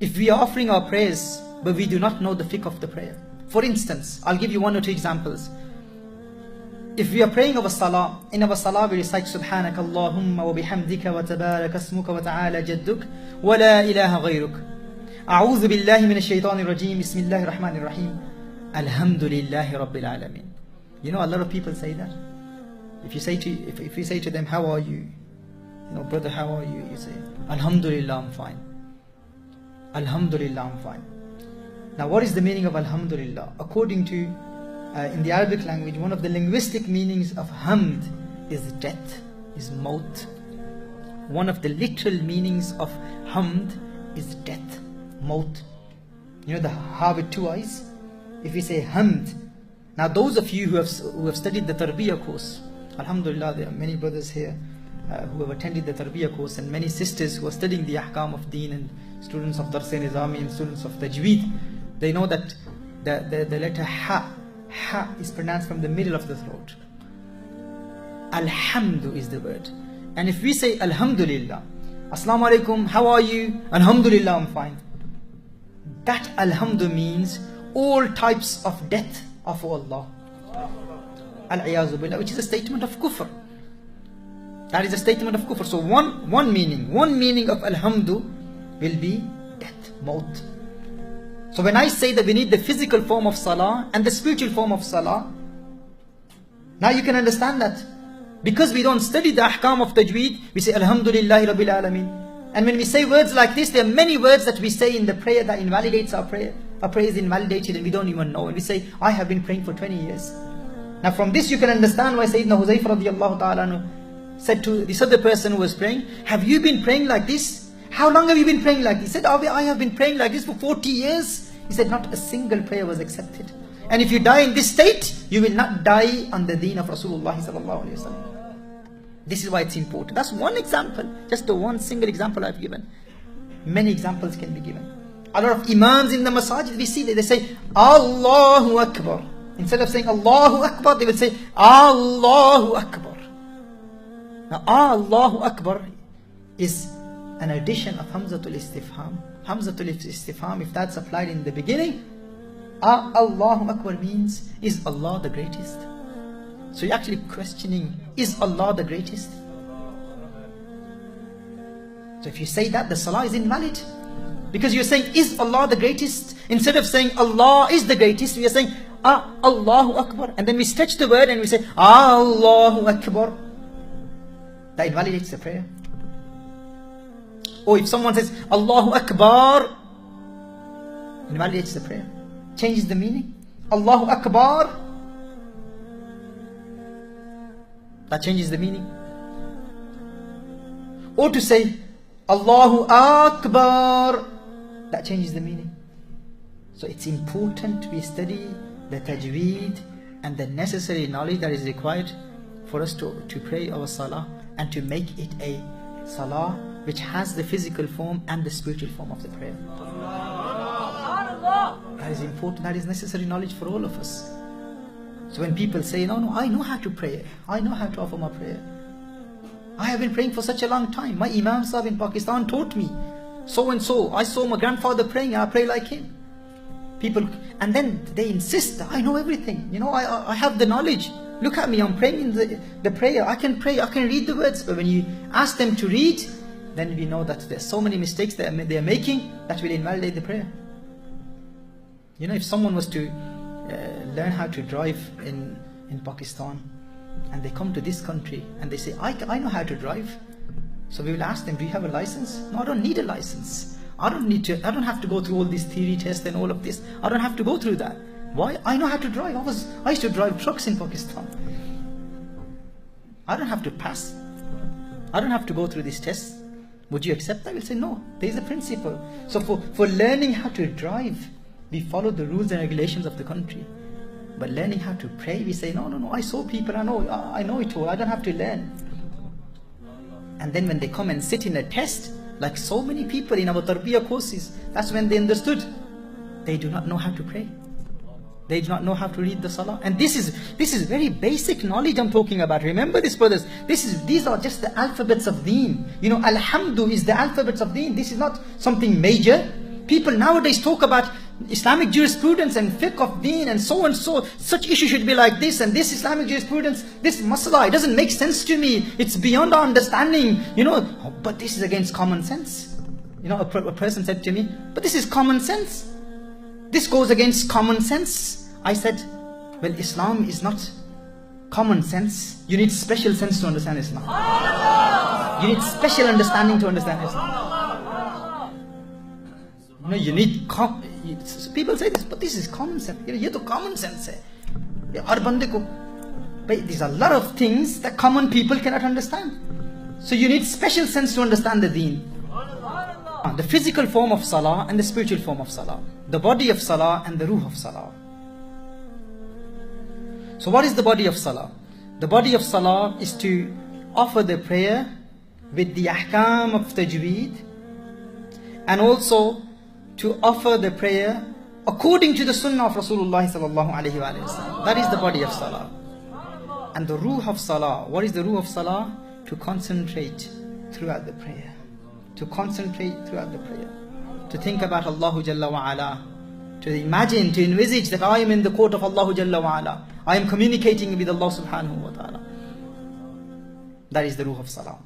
if we are offering our prayers, but we do not know the fiqh of the prayer. For instance, I'll give you one or two examples. If we are praying our salah, in our salah we recite Subhanaka Allahumma wa bihamdika wa tabarak asmuka wa ta'ala jadduk wa la ilaha ghayruk. A'udhu billahi minash shaitanir rajim. Bismillahir rahmanir rahim. Alhamdulillahi rabbil alameen. You know, a lot of people say that. If you say to them, how are you? You know, brother, how are you? You say, Alhamdulillah, I'm fine. Alhamdulillah, I'm fine. Now, what is the meaning of Alhamdulillah? According to in the Arabic language, one of the linguistic meanings of hamd is death, is maut. One of the literal meanings of hamd is death, maut. You know the ha with two eyes? If we say hamd, now those of you who have studied the tarbiyah course, alhamdulillah, there are many brothers here who have attended the tarbiyah course, and many sisters who are studying the ahkam of deen, and students of Dars Nizami and students of Tajweed. They know that the letter ha is pronounced from the middle of the throat. Alhamdu is the word. And if we say Alhamdulillah, Assalamu alaikum, how are you? Alhamdulillah, I'm fine. That Alhamdu means all types of death are for Allah. Al-Iyazu Billah, which is a statement of kufr. That is a statement of kufr. So one meaning of Alhamdu will be death, maut. So when I say that we need the physical form of salah and the spiritual form of salah, now you can understand that. Because we don't study the ahkam of tajweed, we say Alhamdulillahi Rabbil Alameen. And when we say words like this, there are many words that we say in the prayer that invalidates our prayer. Our prayer is invalidated and we don't even know. And we say, I have been praying for 20 years. Now from this you can understand why Sayyidina Huzaifa radiallahu ta'ala said to this other person who was praying, have you been praying like this? How long have you been praying like this? He said, I have been praying like this for 40 years. He said, not a single prayer was accepted. And if you die in this state, you will not die on the deen of Rasulullah sallallahu alaihi wasallam. This is why it's important. That's one example. Just the one single example I've given. Many examples can be given. A lot of imams in the masajid, we see that they say, Allahu Akbar. Instead of saying Allahu Akbar, they will say, Allahu Akbar. Now, Allahu Akbar is an addition of Hamzatul Istifham. Hamzatul Istifham, if that's applied in the beginning, Allahu Akbar means, is Allah the greatest? So you're actually questioning, is Allah the greatest? So if you say that, the salah is invalid. Because you're saying, is Allah the greatest? Instead of saying Allah is the greatest, we are saying, Allahu Akbar. And then we stretch the word and we say, Allahu Akbar. That invalidates the prayer. Or if someone says Allahu Akbar, invalidates the prayer, changes the meaning. Allahu Akbar, that changes the meaning. Or to say Allahu Akbar, that changes the meaning. So it's important we study the tajweed and the necessary knowledge that is required for us to pray our salah and to make it a salah which has the physical form and the spiritual form of the prayer. That is important, that is necessary knowledge for all of us. So when people say, no, I know how to pray, I know how to offer my prayer, I have been praying for such a long time, my Imam Sahib in Pakistan taught me, so and so, I saw my grandfather praying, I pray like him. People, and then they insist, I know everything, you know, I have the knowledge. Look at me, I'm praying in the prayer, I can pray, I can read the words. But when you ask them to read, then we know that there's so many mistakes that they are making that will invalidate the prayer. You know, if someone was to learn how to drive in Pakistan, and they come to this country and they say, I know how to drive. So we will ask them, do you have a license? No, I don't need a license. I don't have to go through all these theory tests and all of this. I don't have to go through that. Why? I know how to drive. I used to drive trucks in Pakistan. I don't have to pass. I don't have to go through these tests. Would you accept that? I will say no. There is a principle. So for learning how to drive, we follow the rules and regulations of the country. But learning how to pray, we say no. I saw people. I know it all. I don't have to learn. And then when they come and sit in a test, like so many people in our tarbiyah courses, that's when they understood. They do not know how to pray. They do not know how to read the salah. And this is very basic knowledge I'm talking about. Remember this, brothers. These are just the alphabets of deen. You know, Alhamdu is the alphabets of deen. This is not something major. People nowadays talk about Islamic jurisprudence and fiqh of deen and so. Such issue should be like this, and this Islamic jurisprudence, this masala, it doesn't make sense to me. It's beyond our understanding. But this is against common sense. A person said to me, but this is common sense. This goes against common sense. I said, well, Islam is not common sense. You need special sense to understand Islam. You need special understanding to understand Islam. You need people say this, but this is common sense. Ye to common sense hai. Har bande ko, these are a lot of things that common people cannot understand. So you need special sense to understand the deen. The physical form of salah and the spiritual form of salah. The body of salah and the ruh of salah. So what is the body of salah? The body of salah is to offer the prayer with the ahkam of Tajweed, and also to offer the prayer according to the sunnah of Rasulullah sallallahu alaihi wasallam. That is the body of salah. And the ruh of salah, what is the ruh of salah? To concentrate throughout the prayer. To concentrate throughout the prayer. To think about Allah Jalla wa Ala. To imagine, to envisage that I am in the court of Allah Jalla wa Ala. I am communicating with Allah subhanahu wa ta'ala. That is the ruh of salah.